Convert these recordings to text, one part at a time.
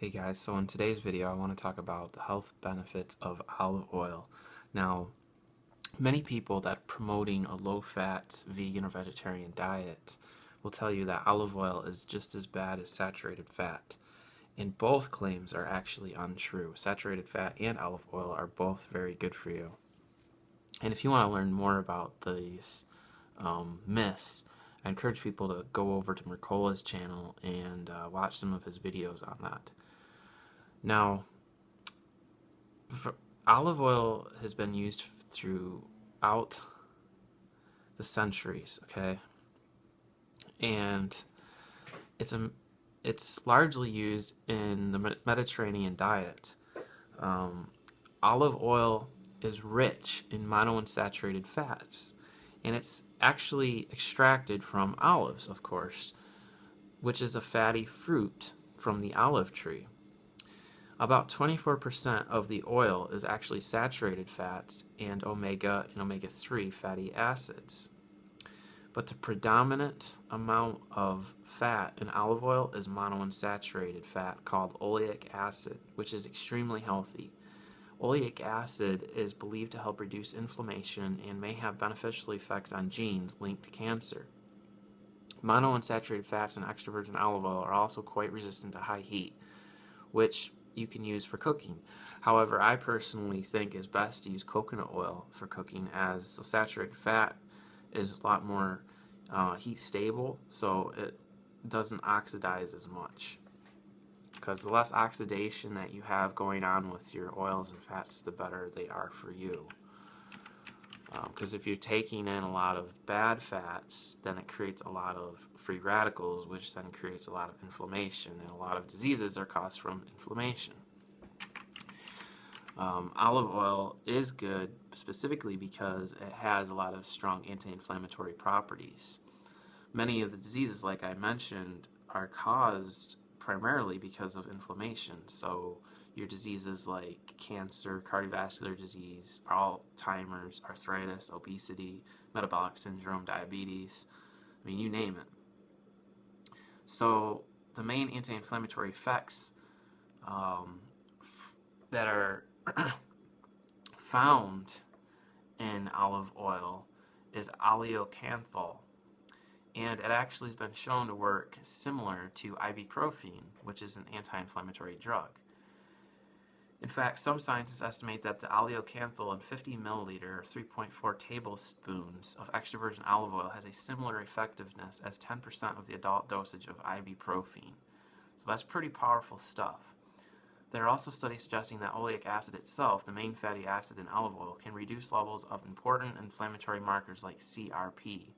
Hey guys, so in today's video I want to talk about the health benefits of olive oil. Now, many people that are promoting a low-fat vegan or vegetarian diet will tell you that olive oil is just as bad as saturated fat. And both claims are actually untrue. Saturated fat and olive oil are both very good for you. And if you want to learn more about these myths, I encourage people to go over to Mercola's channel and watch some of his videos on that. Now, olive oil has been used throughout the centuries, okay? And it's largely used in the Mediterranean diet. Olive oil is rich in monounsaturated fats, and it's actually extracted from olives, of course, which is a fatty fruit from the olive tree. About 24% of the oil is actually saturated fats and omega and omega-3 fatty acids. But the predominant amount of fat in olive oil is monounsaturated fat called oleic acid, which is extremely healthy. Oleic acid is believed to help reduce inflammation and may have beneficial effects on genes linked to cancer. Monounsaturated fats in extra virgin olive oil are also quite resistant to high heat, which you can use for cooking. However, I personally think it's best to use coconut oil for cooking, as the saturated fat is a lot more heat stable, so it doesn't oxidize as much. Because the less oxidation that you have going on with your oils and fats, the better they are for you. Because if you're taking in a lot of bad fats, then it creates a lot of free radicals, which then creates a lot of inflammation, and a lot of diseases are caused from inflammation. Olive oil is good specifically because it has a lot of strong anti-inflammatory properties. Many of the diseases, like I mentioned, are caused primarily because of inflammation. So your diseases like cancer, cardiovascular disease, Alzheimer's, arthritis, obesity, metabolic syndrome, diabetes, I mean, you name it. So the main anti-inflammatory effects that are found in olive oil is oleocanthal, and it actually has been shown to work similar to ibuprofen, which is an anti-inflammatory drug. In fact, some scientists estimate that the oleocanthal in 50 milliliter or 3.4 tablespoons of extra virgin olive oil has a similar effectiveness as 10% of the adult dosage of ibuprofen. So that's pretty powerful stuff. There are also studies suggesting that oleic acid itself, the main fatty acid in olive oil, can reduce levels of important inflammatory markers like CRP.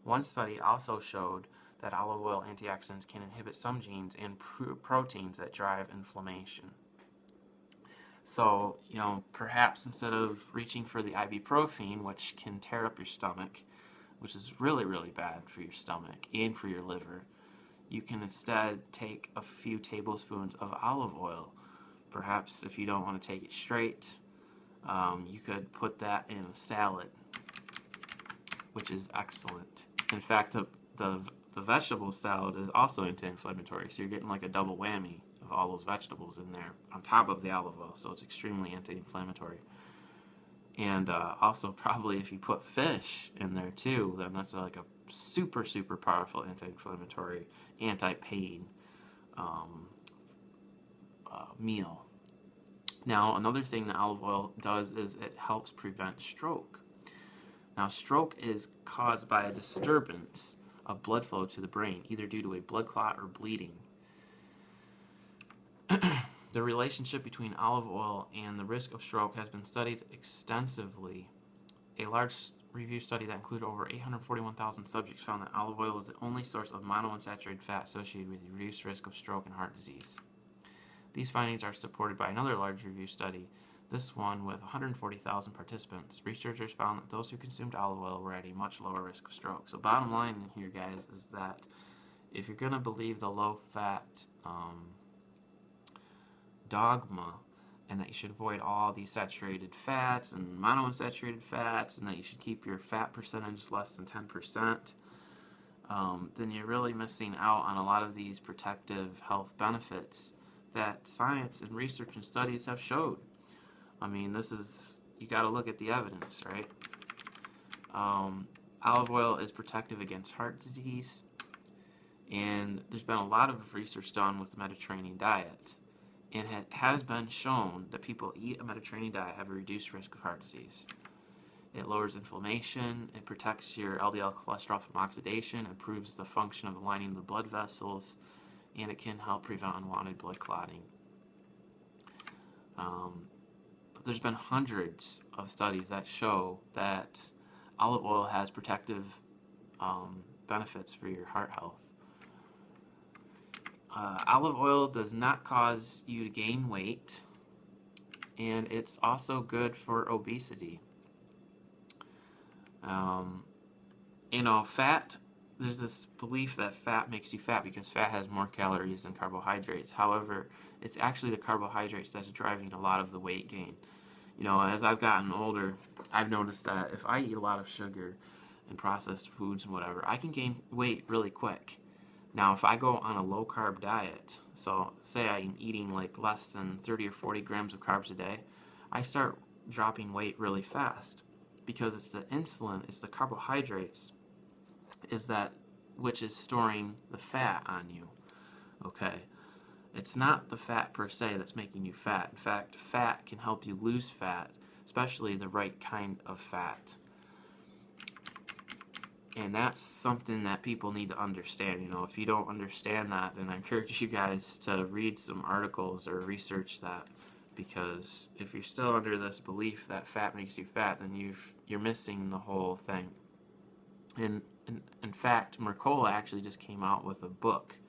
One study also showed that olive oil antioxidants can inhibit some genes and proteins that drive inflammation. So, perhaps instead of reaching for the ibuprofen, which can tear up your stomach, which is really, really bad for your stomach and for your liver, you can instead take a few tablespoons of olive oil. Perhaps if you don't want to take it straight, you could put that in a salad, which is excellent. In fact, the vegetable salad is also anti-inflammatory, so you're getting like a double whammy of all those vegetables in there on top of the olive oil, so it's extremely anti-inflammatory. And also, probably if you put fish in there too, then that's like a super, super powerful anti-inflammatory, anti-pain meal. Now, another thing that olive oil does is it helps prevent stroke. Now, stroke is caused by a disturbance of blood flow to the brain, either due to a blood clot or bleeding. The relationship between olive oil and the risk of stroke has been studied extensively. A large review study that included over 841,000 subjects found that olive oil was the only source of monounsaturated fat associated with a reduced risk of stroke and heart disease. These findings are supported by another large review study, this one with 140,000 participants. Researchers found that those who consumed olive oil were at a much lower risk of stroke. So bottom line here, guys, is that if you're going to believe the low-fat dogma, and that you should avoid all these saturated fats and monounsaturated fats, and that you should keep your fat percentage less than 10%, then you're really missing out on a lot of these protective health benefits that science and research and studies have showed. I mean, this is, you got to look at the evidence, right? Olive oil is protective against heart disease, and there's been a lot of research done with the Mediterranean diet, and it has been shown that people who eat a Mediterranean diet have a reduced risk of heart disease. It lowers inflammation, it protects your LDL cholesterol from oxidation, improves the function of the lining of the blood vessels, and it can help prevent unwanted blood clotting. There's been hundreds of studies that show that olive oil has protective benefits for your heart health. Olive oil does not cause you to gain weight, and it's also good for obesity. You know, fat, there's this belief that fat makes you fat because fat has more calories than carbohydrates. However, it's actually the carbohydrates that's driving a lot of the weight gain. You know, as I've gotten older, I've noticed that if I eat a lot of sugar and processed foods and whatever, I can gain weight really quick. Now, if I go on a low-carb diet, so say I'm eating like less than 30 or 40 grams of carbs a day, I start dropping weight really fast because it's the insulin, it's the carbohydrates, is that which is storing the fat on you, okay? It's not the fat per se that's making you fat. In fact, fat can help you lose fat, especially the right kind of fat. And that's something that people need to understand. You know, if you don't understand that, then I encourage you guys to read some articles or research that, because if you're still under this belief that fat makes you fat, then you're missing the whole thing. And in fact, Mercola actually just came out with a book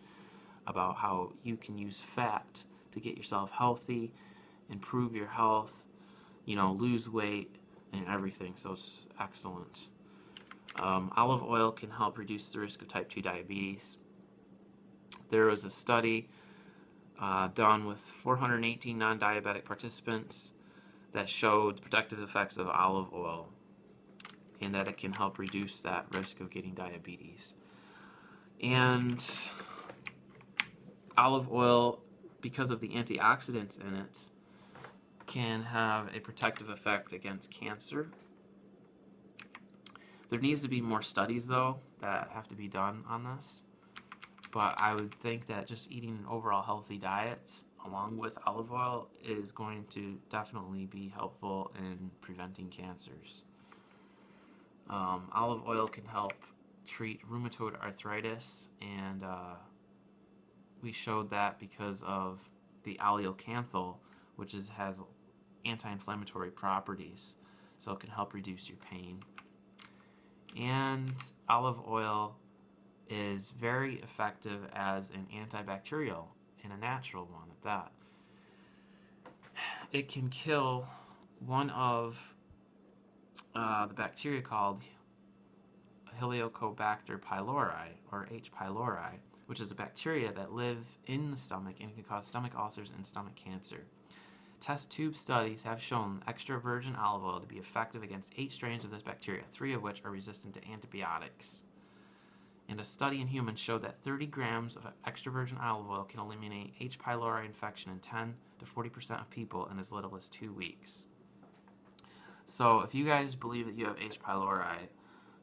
about how you can use fat to get yourself healthy, improve your health, you know, lose weight, and everything. So it's excellent. Olive oil can help reduce the risk of type 2 diabetes. There was a study done with 418 non-diabetic participants that showed the protective effects of olive oil and that it can help reduce that risk of getting diabetes. And olive oil, because of the antioxidants in it, can have a protective effect against cancer. There needs to be more studies, though, that have to be done on this. But I would think that just eating an overall healthy diet along with olive oil is going to definitely be helpful in preventing cancers. Olive oil can help treat rheumatoid arthritis, and we showed that because of the oleocanthal, which has anti-inflammatory properties, so it can help reduce your pain. And olive oil is very effective as an antibacterial, and a natural one at that. It can kill one of the bacteria called Helicobacter pylori, or H. pylori, which is a bacteria that live in the stomach and can cause stomach ulcers and stomach cancer. Test tube studies have shown extra virgin olive oil to be effective against 8 strains of this bacteria, 3 of which are resistant to antibiotics. And a study in humans showed that 30 grams of extra virgin olive oil can eliminate H. pylori infection in 10 to 40% of people in as little as 2 weeks. So if you guys believe that you have H. pylori,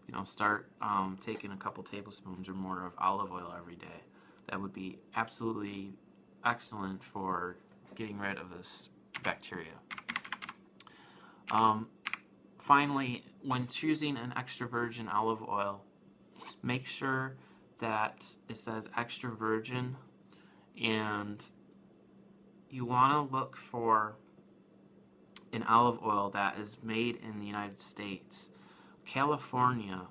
you know, start taking a couple tablespoons or more of olive oil every day. That would be absolutely excellent for getting rid of this bacteria. Finally, when choosing an extra virgin olive oil, make sure that it says extra virgin, and you want to look for an olive oil that is made in the United States. California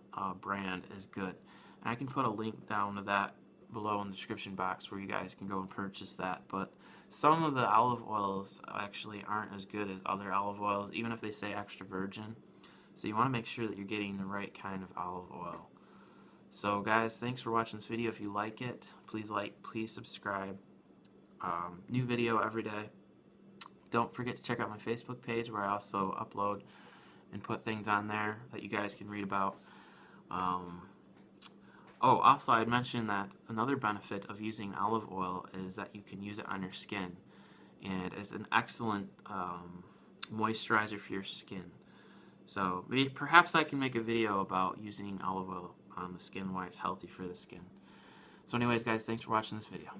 brand is good, and I can put a link down to that below in the description box where you guys can go and purchase that. But some of the olive oils actually aren't as good as other olive oils, even if they say extra virgin. So you want to make sure that you're getting the right kind of olive oil. So guys, thanks for watching this video. If you like it, please like, please subscribe. New video every day. Don't forget to check out my Facebook page where I also upload and put things on there that you guys can read about. Oh, also I'd mentioned that another benefit of using olive oil is that you can use it on your skin, and it's an excellent moisturizer for your skin. So perhaps I can make a video about using olive oil on the skin, why it's healthy for the skin. So anyways, guys, thanks for watching this video.